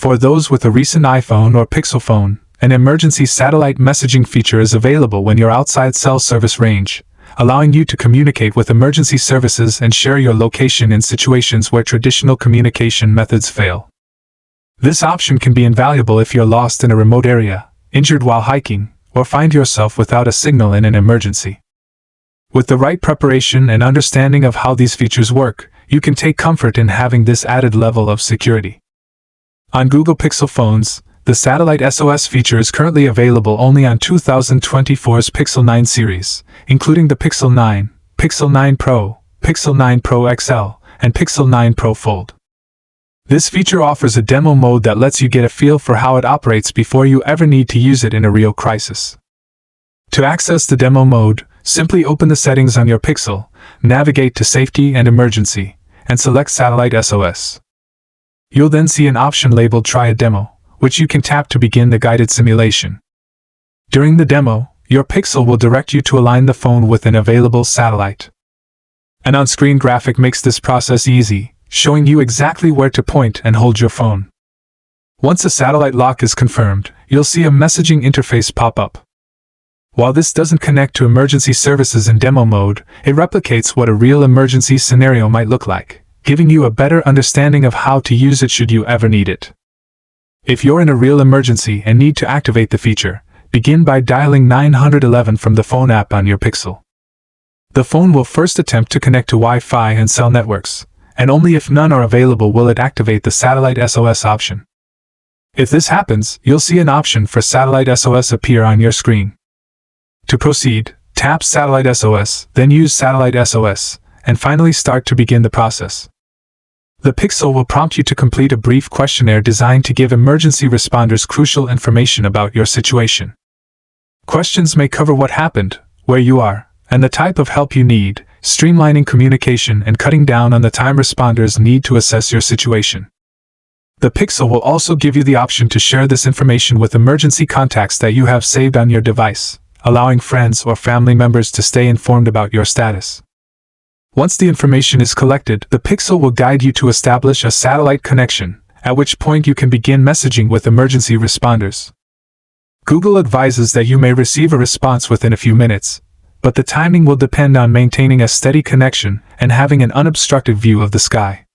For those with a recent iPhone or Pixel phone, an emergency satellite messaging feature is available when you're outside cell service range, allowing you to communicate with emergency services and share your location in situations where traditional communication methods fail. This option can be invaluable if you're lost in a remote area, injured while hiking, or find yourself without a signal in an emergency. With the right preparation and understanding of how these features work, you can take comfort in having this added level of security. On Google Pixel phones, the Satellite SOS feature is currently available only on 2024's Pixel 9 series, including the Pixel 9, Pixel 9 Pro, Pixel 9 Pro XL, and Pixel 9 Pro Fold. This feature offers a demo mode that lets you get a feel for how it operates before you ever need to use it in a real crisis. To access the demo mode, simply open the settings on your Pixel, navigate to Safety and Emergency, and select Satellite SOS. You'll then see an option labeled Try a Demo, which you can tap to begin the guided simulation. During the demo, your Pixel will direct you to align the phone with an available satellite. An on-screen graphic makes this process easy, showing you exactly where to point and hold your phone. Once a satellite lock is confirmed, you'll see a messaging interface pop up. While this doesn't connect to emergency services in demo mode, it replicates what a real emergency scenario might look like, giving you a better understanding of how to use it should you ever need it. If you're in a real emergency and need to activate the feature, begin by dialing 911 from the phone app on your Pixel. The phone will first attempt to connect to Wi-Fi and cell networks, and only if none are available will it activate the Satellite SOS option. If this happens, you'll see an option for Satellite SOS appear on your screen. To proceed, tap Satellite SOS, then use Satellite SOS, and finally start to begin the process. The Pixel will prompt you to complete a brief questionnaire designed to give emergency responders crucial information about your situation. Questions may cover what happened, where you are, and the type of help you need, streamlining communication and cutting down on the time responders need to assess your situation. The Pixel will also give you the option to share this information with emergency contacts that you have saved on your device, allowing friends or family members to stay informed about your status. Once the information is collected, the Pixel will guide you to establish a satellite connection, at which point you can begin messaging with emergency responders. Google advises that you may receive a response within a few minutes, but the timing will depend on maintaining a steady connection and having an unobstructed view of the sky.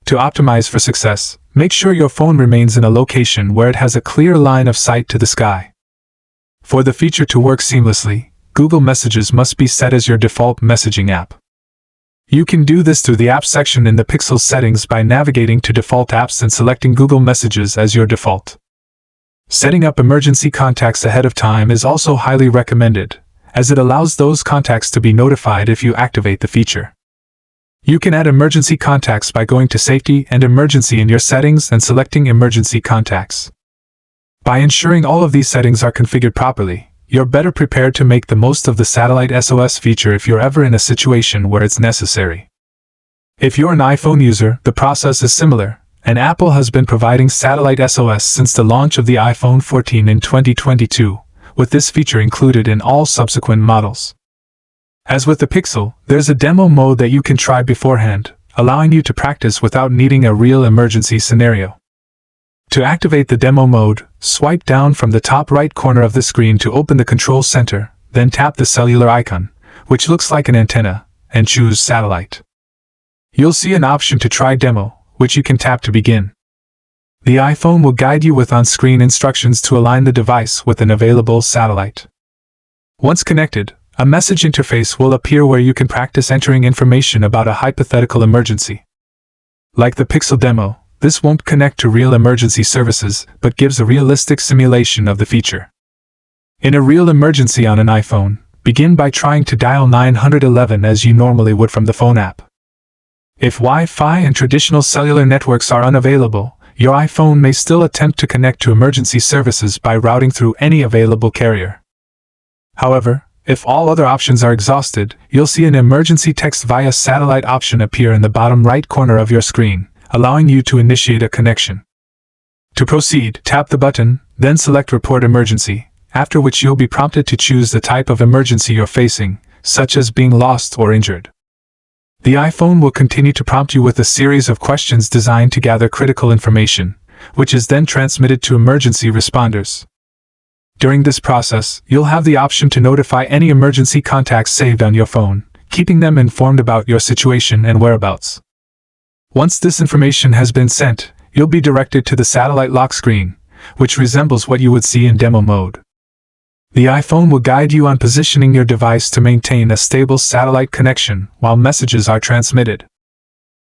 To optimize for success, make sure your phone remains in a location where it has a clear line of sight to the sky. For the feature to work seamlessly, Google Messages must be set as your default messaging app. You can do this through the Apps section in the Pixel settings by navigating to Default Apps and selecting Google Messages as your default. Setting up emergency contacts ahead of time is also highly recommended, as it allows those contacts to be notified if you activate the feature. You can add emergency contacts by going to Safety and Emergency in your settings and selecting Emergency Contacts. By ensuring all of these settings are configured properly, you're better prepared to make the most of the Satellite SOS feature if you're ever in a situation where it's necessary. If you're an iPhone user, the process is similar, and Apple has been providing Satellite SOS since the launch of the iPhone 14 in 2022, with this feature included in all subsequent models. As with the Pixel, there's a demo mode that you can try beforehand, allowing you to practice without needing a real emergency scenario. To activate the demo mode, swipe down from the top right corner of the screen to open the control center, then tap the cellular icon, which looks like an antenna, and choose Satellite. You'll see an option to try demo, which you can tap to begin. The iPhone will guide you with on-screen instructions to align the device with an available satellite. Once connected, a message interface will appear where you can practice entering information about a hypothetical emergency. Like the Pixel demo, this won't connect to real emergency services, but gives a realistic simulation of the feature. In a real emergency on an iPhone, begin by trying to dial 911 as you normally would from the phone app. If Wi-Fi and traditional cellular networks are unavailable, your iPhone may still attempt to connect to emergency services by routing through any available carrier. However, if all other options are exhausted, you'll see an emergency text via satellite option appear in the bottom right corner of your screen, allowing you to initiate a connection. To proceed, tap the button, then select Report Emergency, after which you'll be prompted to choose the type of emergency you're facing, such as being lost or injured. The iPhone will continue to prompt you with a series of questions designed to gather critical information, which is then transmitted to emergency responders. During this process, you'll have the option to notify any emergency contacts saved on your phone, keeping them informed about your situation and whereabouts. Once this information has been sent, you'll be directed to the satellite lock screen, which resembles what you would see in demo mode. The iPhone will guide you on positioning your device to maintain a stable satellite connection while messages are transmitted.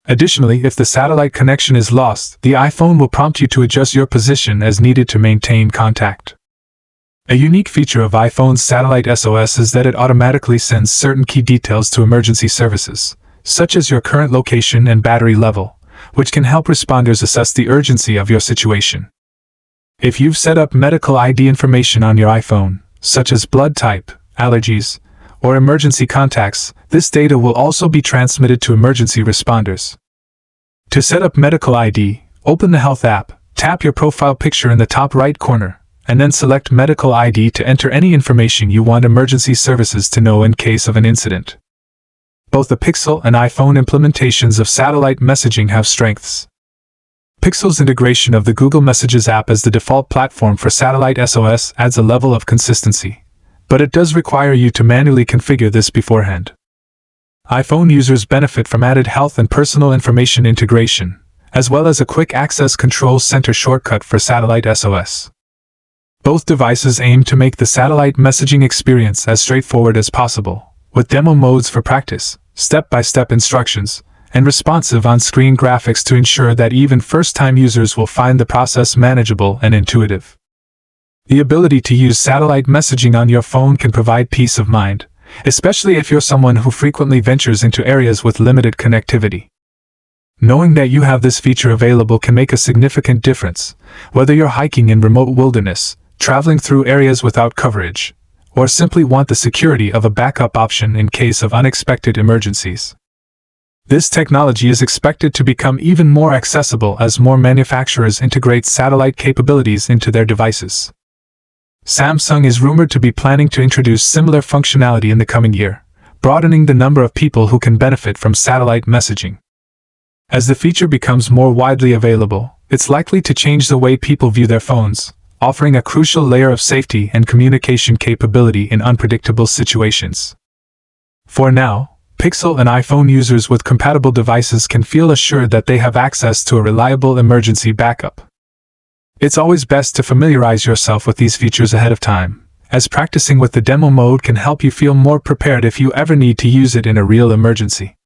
Additionally, if the satellite connection is lost, the iPhone will prompt you to adjust your position as needed to maintain contact. A unique feature of iPhone's satellite SOS is that it automatically sends certain key details to emergency services, such as your current location and battery level, which can help responders assess the urgency of your situation. If you've set up medical ID information on your iPhone, such as blood type, allergies, or emergency contacts, this data will also be transmitted to emergency responders. To set up medical ID, open the Health app, tap your profile picture in the top right corner, and then select Medical ID to enter any information you want emergency services to know in case of an incident. Both the Pixel and iPhone implementations of satellite messaging have strengths. Pixel's integration of the Google Messages app as the default platform for satellite SOS adds a level of consistency, but it does require you to manually configure this beforehand. iPhone users benefit from added health and personal information integration, as well as a quick access control center shortcut for satellite SOS. Both devices aim to make the satellite messaging experience as straightforward as possible, with demo modes for practice, step-by-step instructions, and responsive on-screen graphics to ensure that even first-time users will find the process manageable and intuitive. The ability to use satellite messaging on your phone can provide peace of mind, especially if you're someone who frequently ventures into areas with limited connectivity. Knowing that you have this feature available can make a significant difference, whether you're hiking in remote wilderness, traveling through areas without coverage, or simply want the security of a backup option in case of unexpected emergencies. This technology is expected to become even more accessible as more manufacturers integrate satellite capabilities into their devices. Samsung is rumored to be planning to introduce similar functionality in the coming year, broadening the number of people who can benefit from satellite messaging. As the feature becomes more widely available, it's likely to change the way people view their phones, offering a crucial layer of safety and communication capability in unpredictable situations. For now, Pixel and iPhone users with compatible devices can feel assured that they have access to a reliable emergency backup. It's always best to familiarize yourself with these features ahead of time, as practicing with the demo mode can help you feel more prepared if you ever need to use it in a real emergency.